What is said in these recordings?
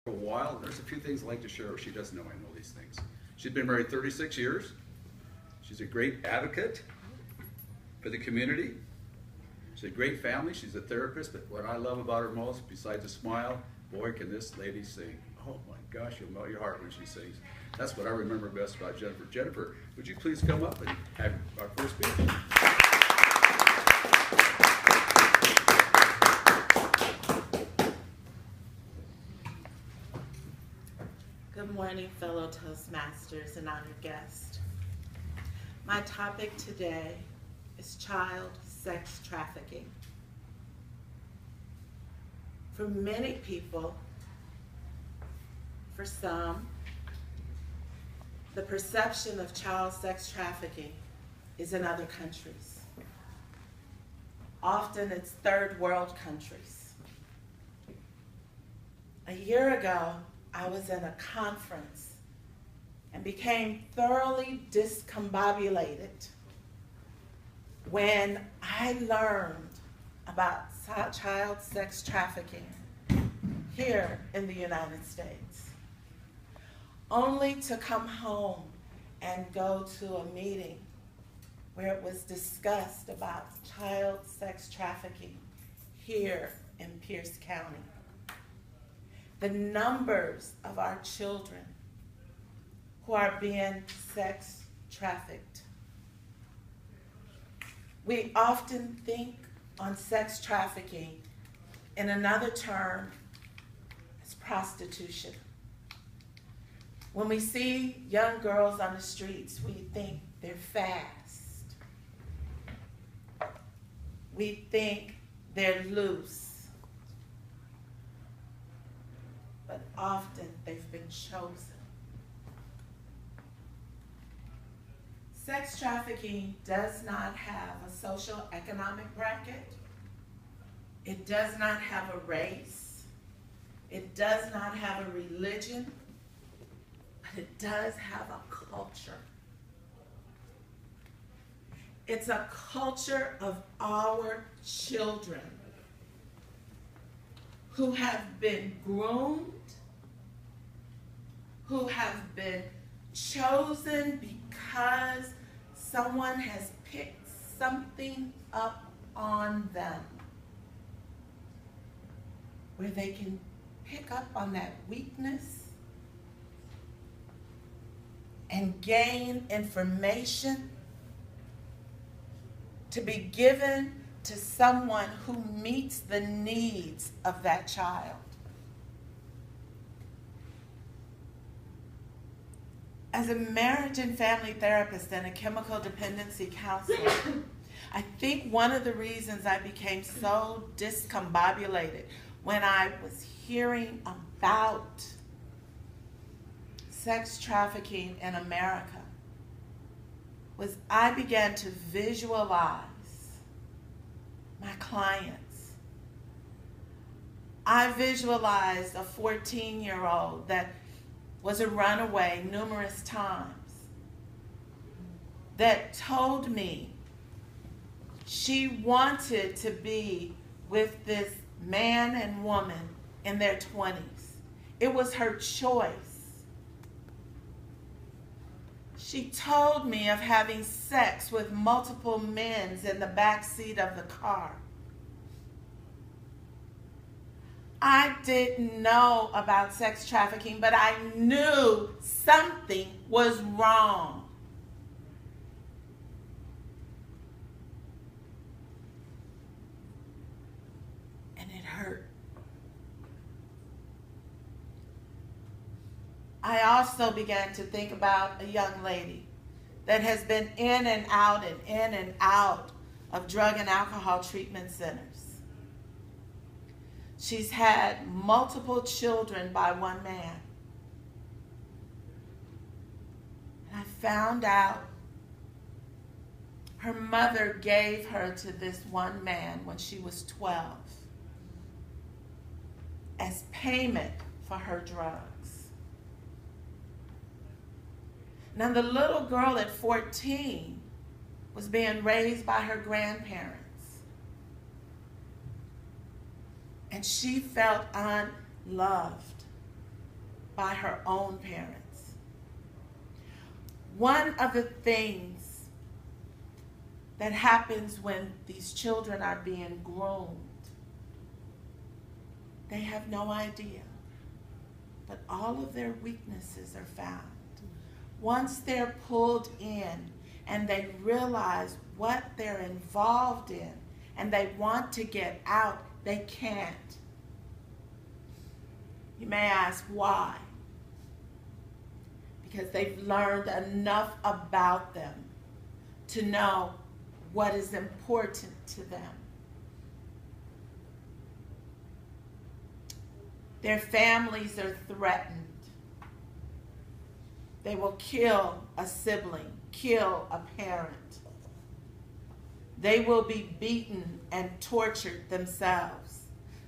a while. There's a few things I'd like to share. She doesn't know I know these things. She's been married 36 years. She's a great advocate for the community. She's a great family. She's a therapist, but what I love about her most, besides a smile, boy, can this lady sing. Oh my gosh, you'll melt your heart when she sings. That's what I remember best about Jennifer. Jennifer, would you please come up and have our first speech? Good morning, fellow Toastmasters and honored guests. My topic today is child sex trafficking. For many people, for some, the perception of child sex trafficking is in other countries. Often it's third world countries. A year ago, I was in a conference and became thoroughly discombobulated when I learned about child sex trafficking here in the United States, only to come home and go to a meeting where it was discussed about child sex trafficking here in Pierce County. The numbers of our children who are being sex trafficked. We often think on sex trafficking in another term as prostitution. When we see young girls on the streets, we think they're fast. We think they're loose. But often they've been chosen. Sex trafficking does not have a social economic bracket. It does not have a race. It does not have a religion, but it does have a culture. It's a culture of our children who have been groomed, who have been chosen because someone has picked something up on them, where they can pick up on that weakness and gain information to be given to someone who meets the needs of that child. As a marriage and family therapist and a chemical dependency counselor, I think one of the reasons I became so discombobulated when I was hearing about sex trafficking in America was I began to visualize my clients. I visualized a 14-year-old that was a runaway numerous times, that told me she wanted to be with this man and woman in their 20s. It was her choice. She told me of having sex with multiple men in the back seat of the car. I didn't know about sex trafficking, but I knew something was wrong. And it hurt. I also began to think about a young lady that has been in and out of drug and alcohol treatment centers. She's had multiple children by one man. And I found out her mother gave her to this one man when she was 12 as payment for her drugs. Now the little girl at 14 was being raised by her grandparents. And she felt unloved. by her own parents. One of the things that happens when these children are being groomed, they have no idea, but all of their weaknesses are found. Once they're pulled in and they realize what they're involved in and they want to get out, they can't. You may ask why. Because they've learned enough about them to know what is important to them. Their families are threatened. They will kill a sibling, kill a parent. They will be beaten and tortured themselves.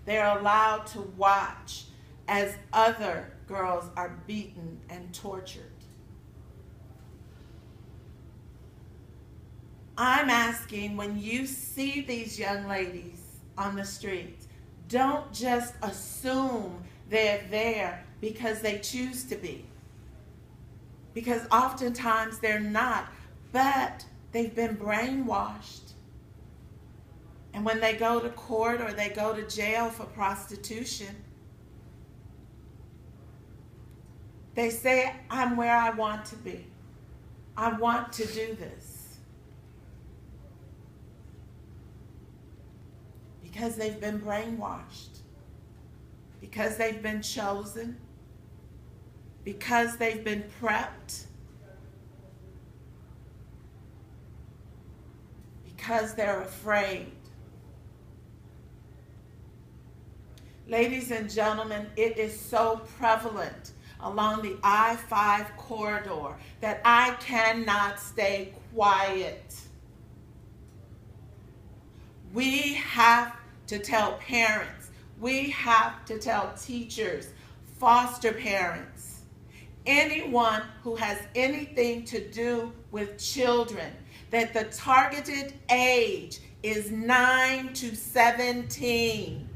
They're allowed to watch as other girls are beaten and tortured. I'm asking, when you see these young ladies on the streets, don't just assume they're there because they choose to be. Because oftentimes they're not, but they've been brainwashed. And when they go to court or they go to jail for prostitution, they say, I'm where I want to be. I want to do this. Because they've been brainwashed. Because they've been chosen. Because they've been prepped. Because they're afraid. Ladies and gentlemen, it is so prevalent along the I-5 corridor that I cannot stay quiet. We have to tell parents, we have to tell teachers, foster parents, anyone who has anything to do with children, that the targeted age is 9 to 17.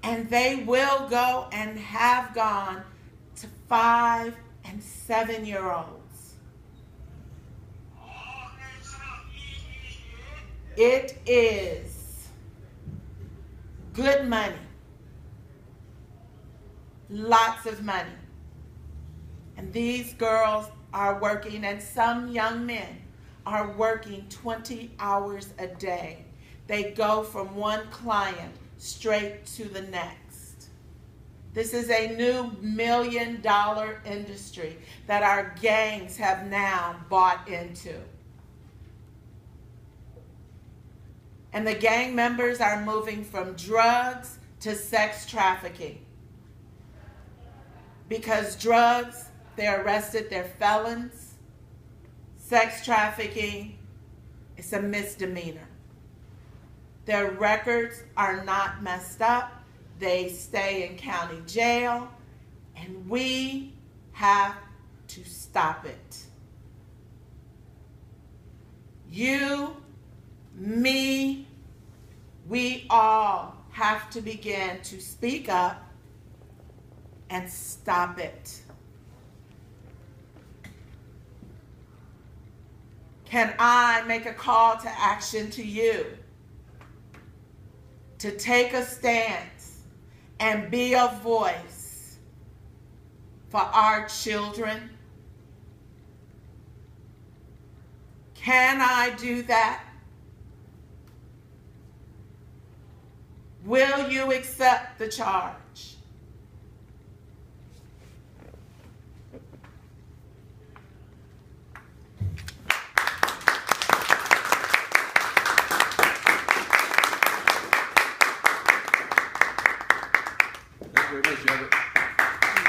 And they will go and have gone to 5 and 7-year-olds. It is good money, lots of money. And these girls are working, and some young men are working 20 hours a day. They go from one client straight to the next. This is a new $1 million industry that our gangs have now bought into. And the gang members are moving from drugs to sex trafficking. Because drugs, they're arrested, they're felons. Sex trafficking, it's a misdemeanor. Their records are not messed up. They stay in county jail, and we have to stop it. You, me, we all have to begin to speak up and stop it. Can I make a call to action to you to take a stance and be a voice for our children? Can I do that? Will you accept the charge? Thank you very much, Jennifer.